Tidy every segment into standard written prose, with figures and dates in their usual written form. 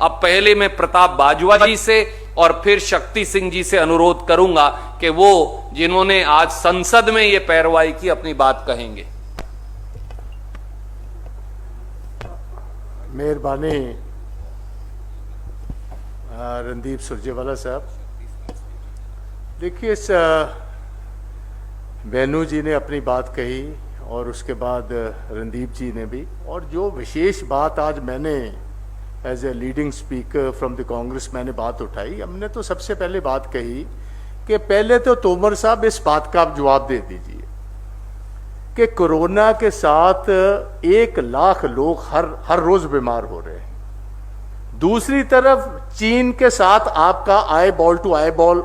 अब पहले मैं प्रताप बाजवा जी से और फिर शक्ति सिंह जी से अनुरोध करूंगा कि वो जिन्होंने आज संसद में ये पैरवाई की अपनी बात कहेंगे। मेहरबानी रणदीप सुरजेवाला साहब। देखिए, इस बेनू जी ने अपनी बात कही और उसके बाद रणदीप जी ने भी, और जो विशेष बात आज मैंने as a leading speaker from the Congress मैंने बात उठाई, हमने तो सबसे पहले बात कही कि पहले तो तोमर साहब इस बात का आप जवाब दे दीजिए कि कोरोना के साथ 1 लाख लोग हर रोज बीमार हो रहे हैं। दूसरी तरफ चीन के साथ आपका eyeball to eyeball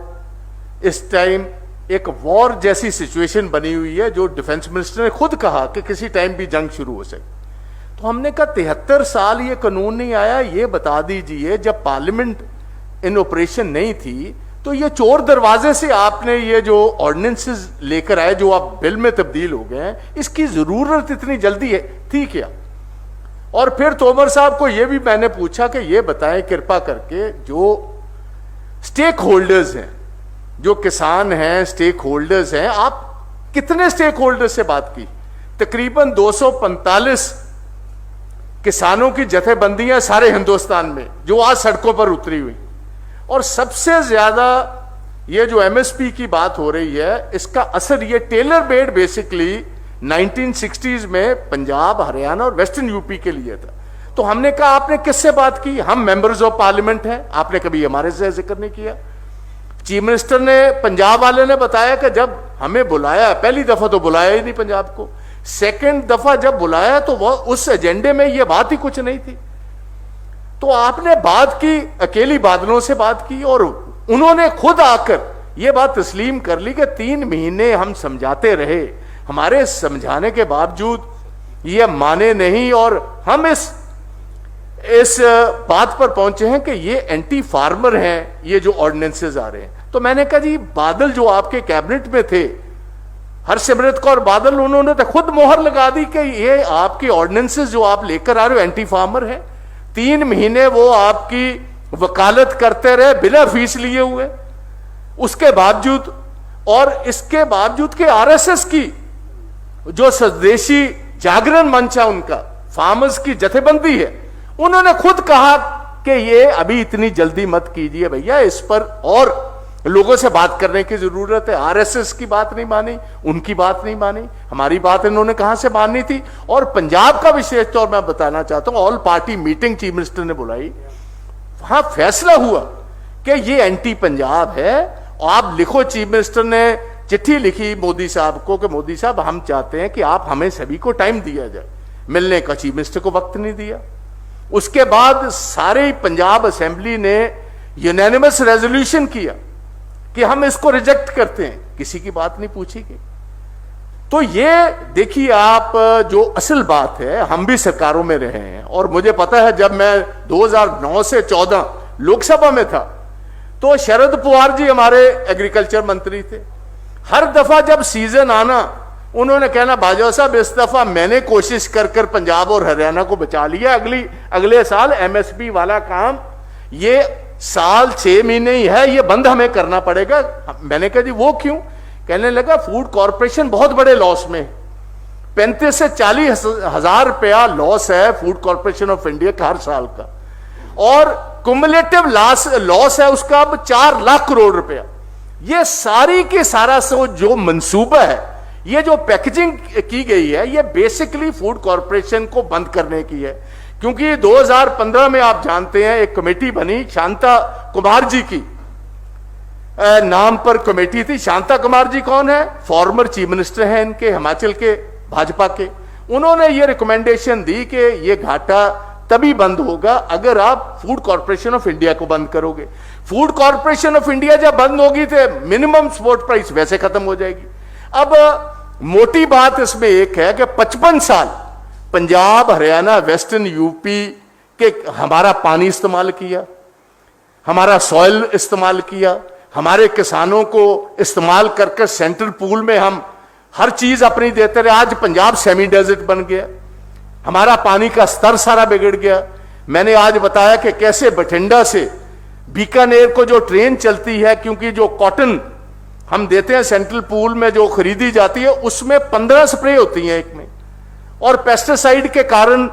इस टाइम एक वॉर जैसी सिचुएशन बनी हुई है, जो डिफेंस मिनिस्टर ने खुद कहा कि किसी टाइम भी जंग शुरू हो सकती। तो हमने कहा 73 साल ये कानून नहीं आया, ये बता दीजिए जब पार्लियामेंट इन ऑपरेशन नहीं थी तो ये चोर दरवाजे से आपने ये जो ऑर्डिनेंसेस लेकर आए जो आप बिल में तब्दील हो गए हैं, इसकी जरूरत इतनी जल्दी है थी क्या? और फिर तोमर साहब को ये भी मैंने पूछा कि ये बताएं कृपा करके, जो स्टेक होल्डर्स हैं, जो किसान हैं, स्टेक होल्डर्स हैं, आप कितने स्टेक होल्डर्स से बात की? तकरीबन 245 किसानों की जथेबंदियां सारे हिंदुस्तान में जो आज सड़कों पर उतरी हुई, और सबसे ज्यादा ये जो एमएसपी की बात हो रही है, इसका असर ये टेलर मेड बेसिकली 1960s में पंजाब, हरियाणा और वेस्टर्न यूपी के लिए था। तो हमने कहा आपने किससे बात की? हम मेंबर्स ऑफ पार्लियामेंट हैं, आपने कभी हमारे से जिक्र नहीं किया। चीफ मिनिस्टर ने, पंजाब वाले ने बताया कि जब हमें बुलाया, पहली दफा तो बुलाया ही नहीं पंजाब को, सेकंड दफा जब बुलाया तो वह उस एजेंडे में यह बात ही कुछ नहीं थी। तो आपने बात की, अकेली बादलों से बात की, और उन्होंने खुद आकर यह बात तस्लीम कर ली कि 3 महीने हम समझाते रहे, हमारे समझाने के बावजूद ये माने नहीं, और हम इस बात पर पहुंचे हैं कि ये एंटी फार्मर हैं, ये जो ऑर्डिनेंसेस आ रहे हैं। तो मैंने कहा जी, बादल जो आपके कैबिनेट में थे, हरसिमरत कौर बादल, उन्होंने तो खुद मोहर लगा दी कि ये आपकी ऑर्डिनेंसेस जो आप लेकर आ रहे हो एंटी फार्मर है। 3 महीने वो आपकी वकालत करते रहे बिना फीस लिए हुए, उसके बावजूद, और इसके बावजूद कि आरएसएस की जो स्वदेशी जागरण मंच है, उनका फार्मर्स की जथेबंदी है, उन्होंने खुद कहा कि ये अभी इतनी जल्दी मत कीजिए भैया, इस पर और लोगों से बात करने की जरूरत है। आरएसएस की बात नहीं मानी, उनकी बात नहीं मानी, हमारी बात इन्होंने कहां से माननी थी। और पंजाब का विशेष तौर मैं बताना चाहता हूं, all party meeting chief minister ने बुलाई, वहां फैसला हुआ कि ये एंटी पंजाब है। आप लिखो, चीफ मिनिस्टर ने चिट्ठी लिखी मोदी साहब को कि मोदी साहब, हम चाहते हैं कि आप हमें सभी को टाइम दिया जाए। मिलने का चीफ मिनिस्टर को वक्त नहीं दिया। उसके बाद सारे पंजाब असेंबली ने यूनानिमस रेजोल्यूशन किया कि हम इसको रिजेक्ट करते हैं, किसी की बात नहीं पूछी गई। तो ये देखिए आप, जो असल बात है, हम भी सरकारों में रहे हैं, और मुझे पता है जब मैं 2009 से 14 लोकसभा में था तो शरद पवार जी हमारे एग्रीकल्चर मंत्री थे। हर दफा जब सीजन आना, उन्होंने कहना बाजवा साहब इस दफा मैंने कोशिश कर कर पंजाब और हरियाणा को बचा लिया, अगले साल एमएसपी वाला काम ये साल 6 महीने ही है, ये बंद हमें करना पड़ेगा। मैंने कहा जी वो क्यों? कहने लगा फूड कॉर्पोरेशन बहुत बड़े लॉस में, 35 से 40 हजार रुपया लॉस है फूड कॉर्पोरेशन ऑफ इंडिया का हर साल का, और कुमुलेटिव लॉस है उसका अब 4 लाख करोड़ रुपया। ये सारी के सारा जो मंसूबा है, ये जो पैकेजिंग की गई है, ये बेसिकली फूड कॉर्पोरेशन को बंद करने की है। क्योंकि 2015 में आप जानते हैं एक कमेटी बनी, शांता कुमार जी की नाम पर कमेटी थी। शांता कुमार जी कौन है? फॉर्मर चीफ मिनिस्टर हैं इनके, हिमाचल के भाजपा के। उन्होंने ये रिकमेंडेशन दी कि ये घाटा तभी बंद होगा अगर आप फूड कॉर्पोरेशन ऑफ इंडिया को बंद करोगे। फूड कॉर्पोरेशन ऑफ इंडिया जब बंद होगी तो मिनिमम सपोर्ट प्राइस वैसे खत्म हो जाएगी। अब मोटी बात इसमें एक है कि 55 साल पंजाब, हरियाणा, वेस्टर्न यूपी के हमारा पानी इस्तेमाल किया, हमारा सॉइल इस्तेमाल किया, हमारे किसानों को इस्तेमाल करके सेंट्रल पूल में हम हर चीज अपनी देते रहे। आज पंजाब सेमी डेजर्ट बन गया, हमारा पानी का स्तर सारा बिगड़ गया। मैंने आज बताया कि कैसे बठिंडा से बीकानेर को जो ट्रेन चलती है, क्योंकि जो कॉटन हम देते हैं सेंट्रल पूल में जो खरीदी जाती है उसमें 15 स्प्रे होती हैं एक में, और पेस्टिसाइड के कारण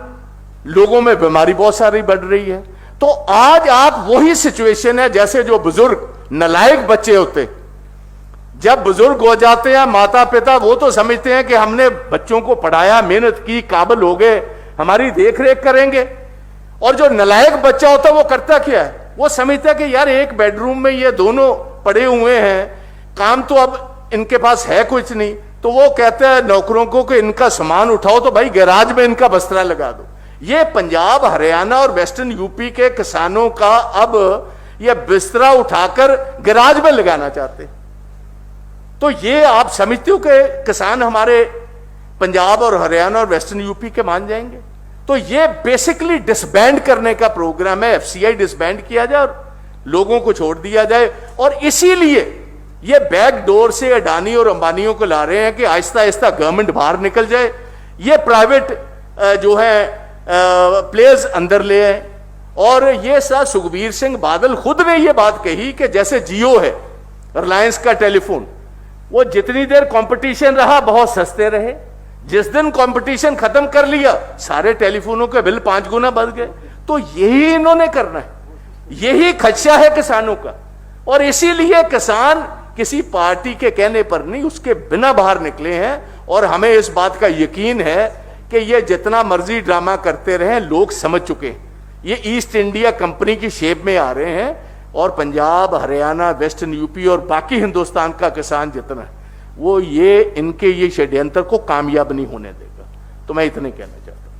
लोगों में बीमारी बहुत सारी बढ़ रही है। तो आज आप वही सिचुएशन है जैसे जो बुजुर्ग नालायक बच्चे होते, जब बुजुर्ग हो जाते हैं माता पिता, वो तो समझते हैं कि हमने बच्चों को पढ़ाया, मेहनत की, काबिल हो गए, हमारी देख रेख करेंगे। और जो नालायक बच्चा होता है वो करता क्या है, वो समझता है कि यार एक बेडरूम में ये दोनों पड़े हुए हैं, काम तो अब इनके पास है कुछ नहीं, तो वो कहता है नौकरों को कि इनका सामान उठाओ तो भाई गैराज में इनका बस्तरा लगा दो। ये पंजाब, हरियाणा और वेस्टर्न यूपी के किसानों का अब ये बिस्तरा उठाकर गैराज में लगाना चाहते। तो ये आप समझते हो कि किसान हमारे पंजाब और हरियाणा और वेस्टर्न यूपी के मान जाएंगे? तो ये बेसिकली डिसबैंड करने का प्रोग्राम है। एफसीआई डिसबैंड किया जाए और लोगों को छोड़ दिया जाए। और इसीलिए ये बैकडोर से अडानी और अंबानियों को ला रहे हैं कि आहिस्ता आहिस्ता गवर्नमेंट बाहर निकल जाए, ये प्राइवेट जो है प्लेयर्स अंदर ले आए। और ये सर सुखबीर सिंह बादल खुद ने ये बात कही कि जैसे जियो है, रिलायंस का टेलीफोन, वो जितनी देर कंपटीशन रहा बहुत सस्ते रहे, जिस दिन कंपटीशन खत्म कर लिया सारे टेलीफोनों के बिल 5 गुना बढ़ गए। तो यही इन्होंने करना है, यही खदशा है किसानों का। और इसीलिए किसान किसी पार्टी के कहने पर नहीं, उसके बिना बाहर निकले हैं। और हमें इस बात का यकीन है कि ये जितना मर्जी ड्रामा करते रहे, लोग समझ चुके हैं ये ईस्ट इंडिया कंपनी की शेप में आ रहे हैं। और पंजाब, हरियाणा, वेस्टर्न यूपी और बाकी हिंदुस्तान का किसान जितना है वो ये इनके ये षड्यंत्र को कामयाब नहीं होने देगा। तो मैं इतने कहना चाहता हूं।